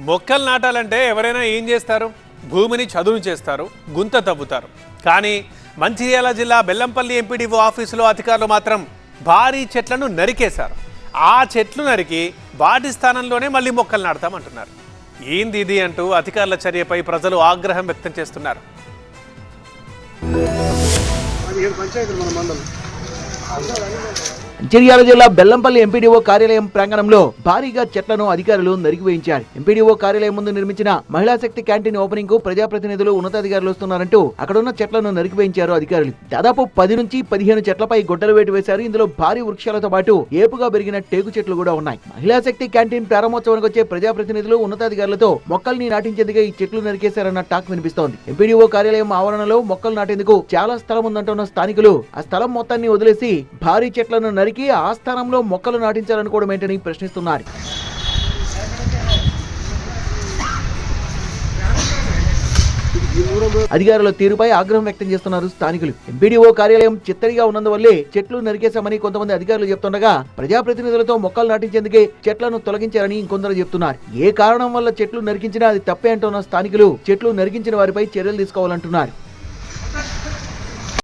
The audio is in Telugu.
మొక్కలు నాటాలంటే ఎవరైనా ఏం చేస్తారు? భూమిని చదును చేస్తారు, గుంత తవ్వుతారు. కానీ మంచిర్యాల జిల్లా బెల్లంపల్లి ఎంపీడీఓ ఆఫీసులో అధికారులు మాత్రం భారీ చెట్లను నరికేశారు. ఆ చెట్లు నరికి వాటి స్థానంలోనే మళ్ళీ మొక్కలు నాటుతామంటున్నారు. ఏంది ఇది అంటూ అధికారుల చర్యపై ప్రజలు ఆగ్రహం వ్యక్తం చేస్తున్నారు. మంచిర్యాల జిల్లా బెల్లంపల్లి ఎంపీడీఓ కార్యాలయం ప్రాంగణంలో భారీగా చెట్లను అధికారులు నరికివేయించారు. ఎంపీడీఓ కార్యాలయం ముందు నిర్మించిన మహిళా శక్తి క్యాంటీన్ ఓపెనింగ్ కు ప్రజాప్రతినిధులు ఉన్నతాధికారులు వస్తున్నారంటూ అక్కడున్న చెట్లను నరికివేయించారు అధికారులు. దాదాపు 10 నుంచి 15 చెట్లపై గొడ్డలు వేటు వేశారు. ఇందులో భారీ వృక్షాలతో పాటు ఏపుగా పెరిగిన టేకు చెట్లు కూడా ఉన్నాయి. మహిళా శక్తి క్యాంటీన్ ప్రారంభోత్సవానికి వచ్చే ప్రజాప్రతినిధులు ఉన్నతాధికారులతో మొక్కల్ని నాటించేందుకే ఈ చెట్లు నరికేశారన్న టాక్ వినిపిస్తోంది. ఎంపీడీఓ కార్యాలయం ఆవరణలో మొక్కలు నాటేందుకు చాలా స్థలం ఉందంటున్న స్థానికులు ఆ స్థలం మొత్తాన్ని వదిలేసి భారీ చెట్లను నరికి ఆ స్థానంలో మొక్కలు నాటించాలనుకోవడం ఏంటని ప్రశ్నిస్తున్నారు. అధికారుల తీరుపై ఆగ్రహం వ్యక్తం చేస్తున్నారు స్థానికులు. ఎంపీడీఓ కార్యాలయం చిత్తడిగా ఉన్నందువల్లే చెట్లు నరికేశామని కొంతమంది అధికారులు చెప్తుండగా ప్రజాప్రతినిధులతో మొక్కలు నాటించేందుకే చెట్లను తొలగించారని ఇంకొందరు చెప్తున్నారు. ఏ కారణం వల్ల చెట్లు నరికించినా అది తప్పే అంటున్న స్థానికులు చెట్లు నరికించిన వారిపై చర్యలు తీసుకోవాలంటున్నారు.